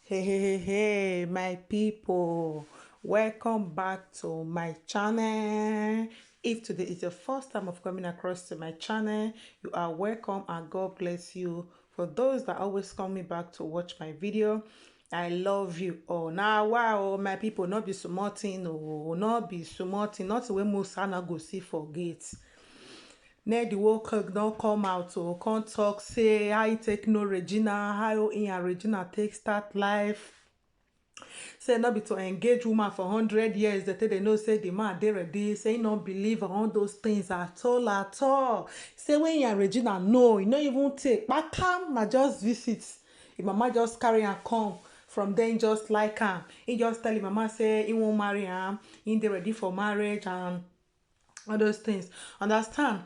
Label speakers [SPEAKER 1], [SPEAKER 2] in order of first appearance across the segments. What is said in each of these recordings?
[SPEAKER 1] Hey, my people, welcome back to my channel. If today is your first time of coming across to my channel, you are welcome and God bless you. For those that always coming back to watch my video, I love you. Oh, now wow, my people, not be smarting, oh, not be smarting, not the way most sana go see for gates. Ned Nwoko don't come out to come talk say how he take know Regina, how he and Regina take start life. Say not be to engage woman for 100 years. They know say the man they ready. Say he not believe on all those things at all at all. Say when he and Regina know, he not even take. But come, na just visit. If mama just carry and come. From then just like him. He just tell him mama say he won't marry him. He they ready for marriage and all those things, understand.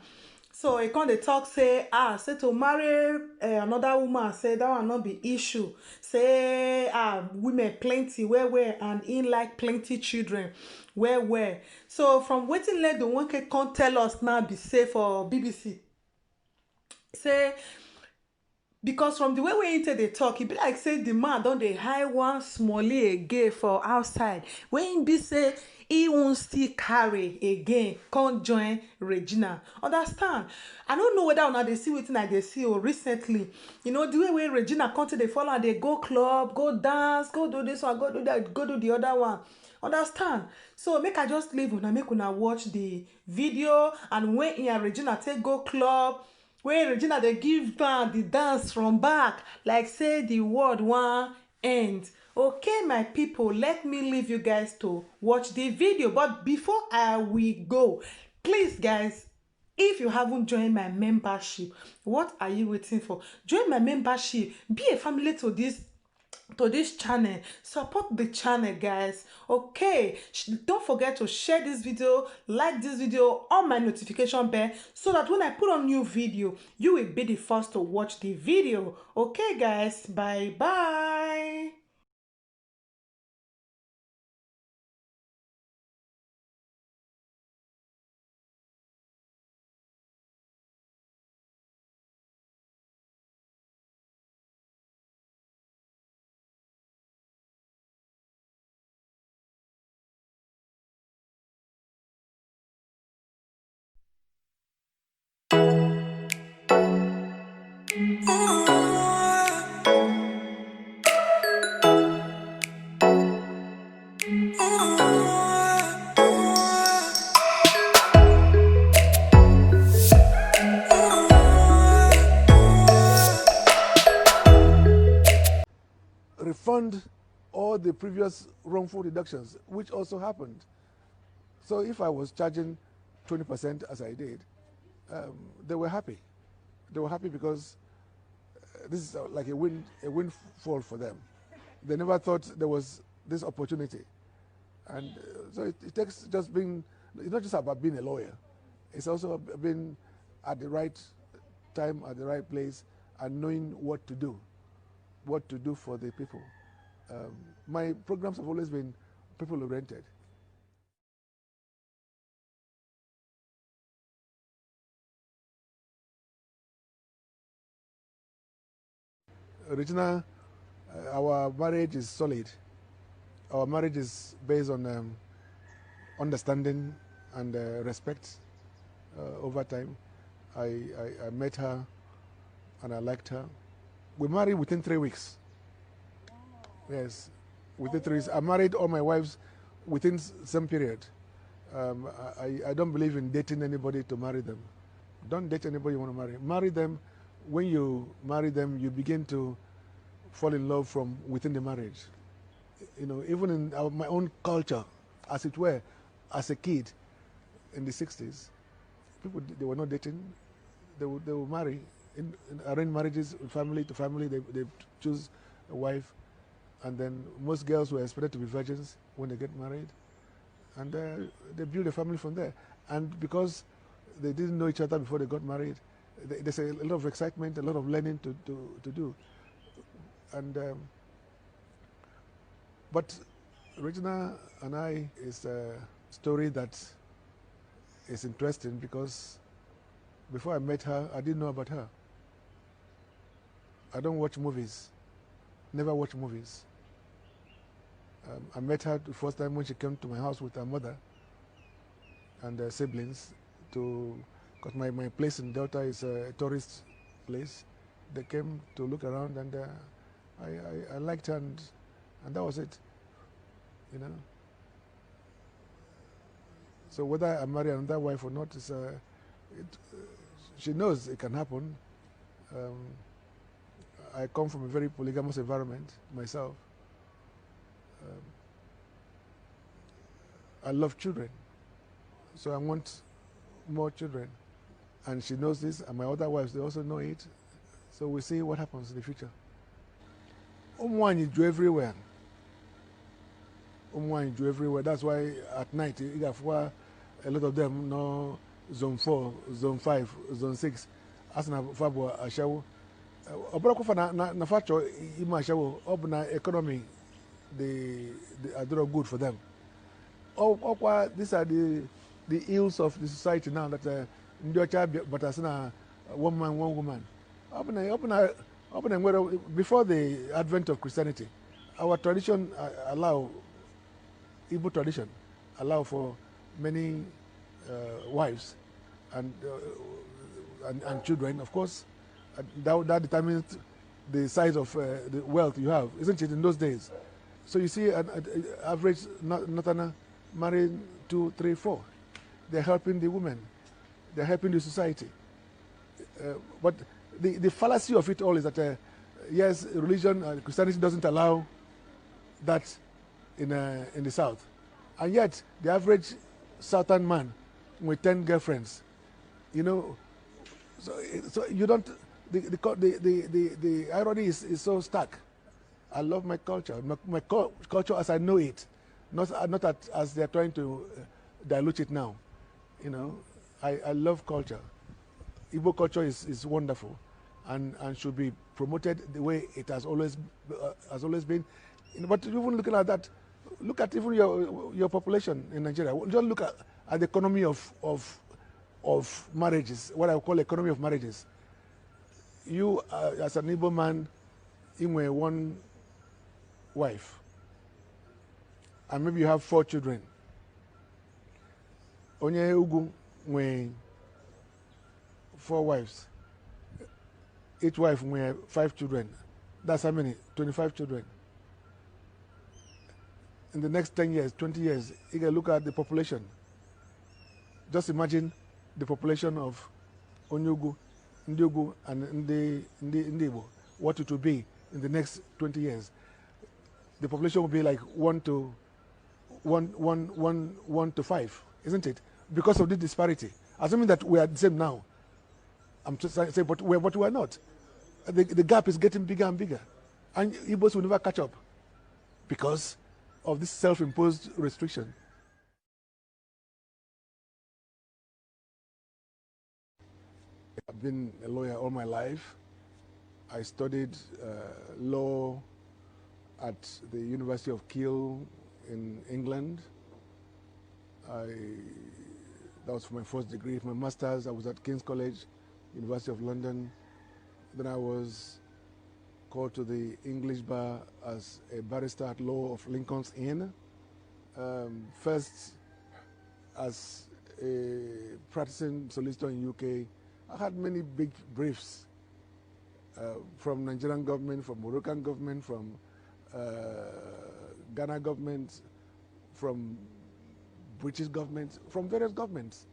[SPEAKER 1] So e come dey talk say say to marry another woman, say that one not be issue. Say women plenty well and in like plenty children well. So from wetin Ned Nwoko come tell us now be say for BBC say, because from the way wey him dey talk, e be like say the man don dey hide one smally again for outside, wey him be say he wan still carry again come join Regina, understand. I no know whether una dey see wetin I dey see recently. You know the way Regina come to dey follow am dey go club, go dance, go do this one, go do that, go do the other one, understand. So make I just leave una, make una watch the video. And when he and Regina take go club, wey Regina dey give am the dance from back like say the world wan end. Okay, my people, let me leave you guys to watch the video. But before I will go, please guys, if you haven't joined my membership, what are you waiting for? Join my membership, be a family to this channel, support the channel guys. Okay, don't forget to share this video, like this video, on my notification bell, so that when I put on new video, you will be the first to watch the video. Okay guys, bye bye.
[SPEAKER 2] Refund all the previous wrongful deductions, which also happened. So if I was charging 20% as I did, they were happy. They were happy because this is like a windfall for them. They never thought there was this opportunity. And so it takes just being, it's not just about being a lawyer. It's also being at the right time, at the right place, and knowing what to do for the people. My programs have always been people-oriented. Regina, our marriage is solid. Our marriage is based on understanding and respect over time. I met her and I liked her. We married within 3 weeks. Yes, within 3 weeks. I married all my wives within some period. I don't believe in dating anybody to marry them. Don't date anybody you want to marry. Marry them. When you marry them, you begin to fall in love from within the marriage. You know, even in my own culture, as it were, as a kid in the 60s, people, they were not dating. They would marry. In arranged marriages, family to family, they choose a wife. And then most girls were expected to be virgins when they get married. And they build a family from there. And because they didn't know each other before they got married, there's a lot of excitement, a lot of learning to do. And but Regina and I is a story that is interesting because before I met her, I didn't know about her. I don't watch movies, never watch movies. I met her the first time when she came to my house with her mother and her siblings because my place in Delta is a tourist place. They came to look around, and I liked her, and that was it, you know. So whether I marry another wife or not, she knows it can happen. I come from a very polygamous environment myself. I love children, so I want more children. And she knows this, and my other wives, they also know it. So we'll see what happens in the future. You do everywhere. You do everywhere. That's why at night, you have a lot of them know zone 4, zone 5, zone 6. As na fabo ashawo. Obrako fa na facho ima ashawo. Obna economy, they are doing good for them. These are the ills of the society now that but as one man, one woman. Before the advent of Christianity, our tradition Igbo tradition allow for many wives and children. Of course, that determines the size of the wealth you have, isn't it? In those days, so you see an average Northerner marrying 2, 3, 4. They're helping the women. They're helping the society. But the fallacy of it all is that yes, religion, Christianity doesn't allow that in the South, and yet the average Southern man with 10 girlfriends, so you don't. The irony is so stark. I love my culture, my culture as I know it, not as they're trying to dilute it now. I love culture. Igbo culture is wonderful, and should be promoted the way it has always been. But even looking at that, look at even your population in Nigeria. Just look at the economy of marriages. What I call economy of marriages. You as an Igbo man, in one wife, and maybe you have 4 children. Onye Ugu when 4 wives. Each wife will 5 children. That's how many? 25 children. In the next 10 years, 20 years, you can look at the population. Just imagine the population of Onyugu, Ndiogu, and Ndibo, what it will be in the next 20 years. The population will be like 1 to 5, isn't it? Because of the disparity. Assuming that we are the same now. I'm just saying, but we are not. The gap is getting bigger and bigger. And Igbos will never catch up because of this self-imposed restriction. I've been a lawyer all my life. I studied law at the University of Kiel in England. That was for my first degree. My master's, I was at King's College, University of London. Then I was called to the English bar as a barrister at law of Lincoln's Inn. First, as a practicing solicitor in UK, I had many big briefs from Nigerian government, from Moroccan government, from Ghana government, from British government, from various governments.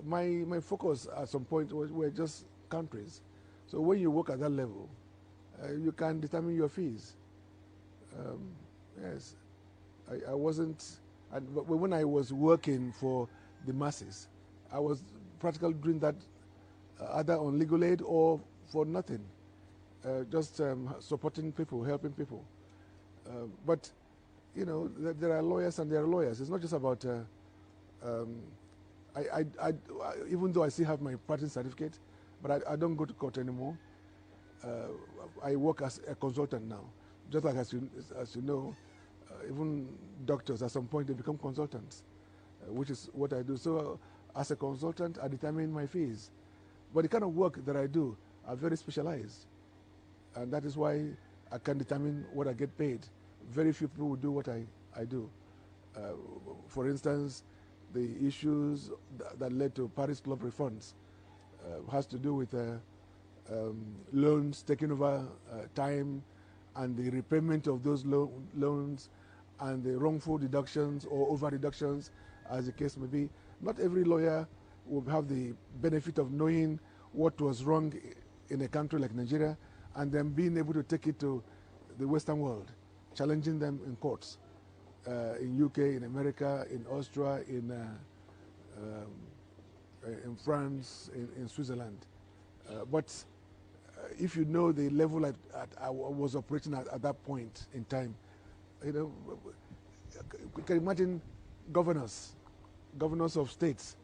[SPEAKER 2] My focus at some point were just countries. So when you work at that level, you can determine your fees. Yes, I wasn't, but when I was working for the masses, I was practically doing that either on legal aid or for nothing, just supporting people, helping people. But there are lawyers and there are lawyers. It's not just about. Even though I still have my practice certificate, but I don't go to court anymore. I work as a consultant now, just like as you know, even doctors at some point they become consultants, which is what I do. So as a consultant, I determine my fees, but the kind of work that I do are very specialized, and that is why I can determine what I get paid very few people will do what I do. Uh, for instance, the issues that led to Paris Club refunds has to do with loans taking over time and the repayment of those loans and the wrongful deductions or over deductions, as the case may be. Not every lawyer will have the benefit of knowing what was wrong in a country like Nigeria and then being able to take it to the Western world, challenging them in courts, in UK, in America, in Austria, in France, in Switzerland. But if you know the level I was operating at that point in time, you can imagine governors of states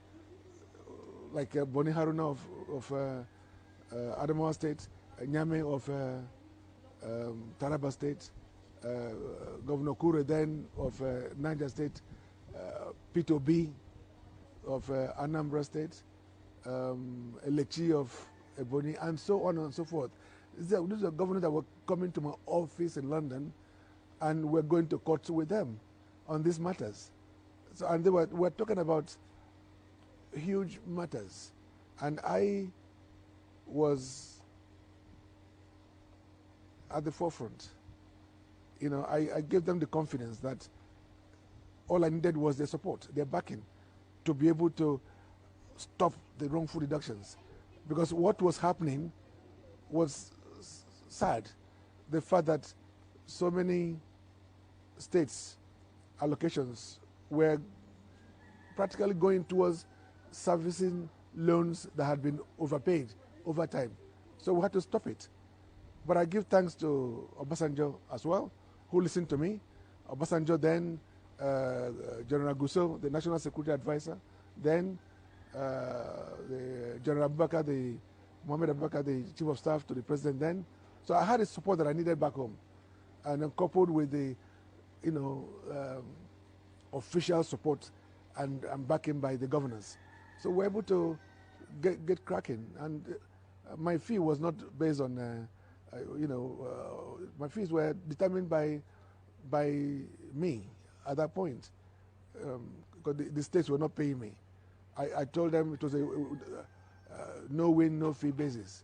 [SPEAKER 2] like Boni Haruna of Adamawa State, Nyame of Taraba State, Governor Kure then of Niger State, Peter B of Anambra State, Elechi of Ebonyi, and so on and so forth. These are governors that were coming to my office in London, and we're going to court with them on these matters. So, and we're talking about huge matters, and I was at the forefront. I gave them the confidence that all I needed was their support, their backing, to be able to stop the wrongful deductions. Because what was happening was sad. The fact that so many states' allocations were practically going towards servicing loans that had been overpaid over time. So we had to stop it. But I give thanks to Obasanjo as well, who listened to me. Obasanjo then, General Gusso, the National Security Advisor, then the General Abubakar, Mohammed Abubakar, the Chief of Staff to the President then. So I had the support that I needed back home. And then coupled with the, official support and backing by the governors. So we're able to get cracking. And my fee was not based on, my fees were determined by me at that point, because the states were not paying me. I told them it was a no win, no fee basis.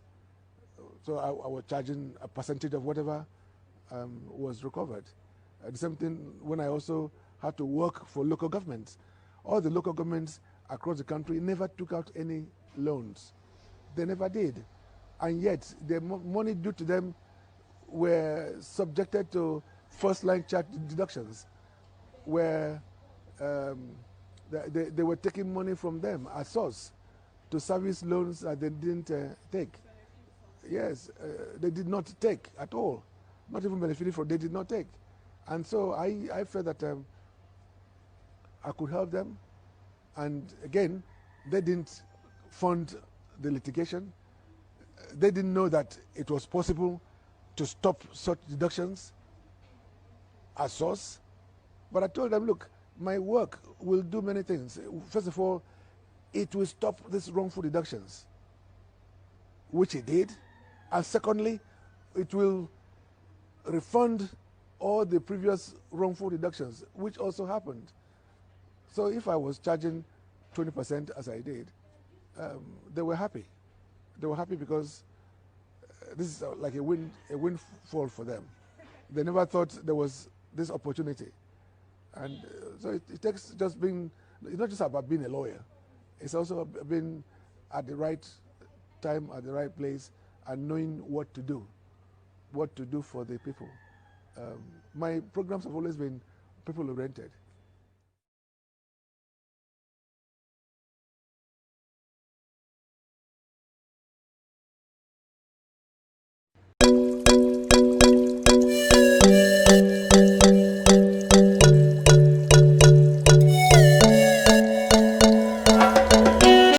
[SPEAKER 2] So I was charging a percentage of whatever was recovered. The same thing when I also had to work for local governments. All the local governments across the country never took out any loans. They never did. And yet, the money due to them were subjected to first-line charge deductions, where they were taking money from them at source to service loans that they didn't take. Yes, they did not take at all, not even benefiting from. They did not take, and so I felt that I could help them, and again, they didn't fund the litigation. They didn't know that it was possible to stop such deductions at source. But I told them, look, my work will do many things. First of all, it will stop these wrongful deductions, which it did. And secondly, it will refund all the previous wrongful deductions, which also happened. So if I was charging 20% as I did, they were happy. They were happy because this is like a windfall for them. They never thought there was this opportunity. And so it takes just being, it's not just about being a lawyer. It's also being at the right time, at the right place, and knowing what to do for the people. My programs have always been people-oriented.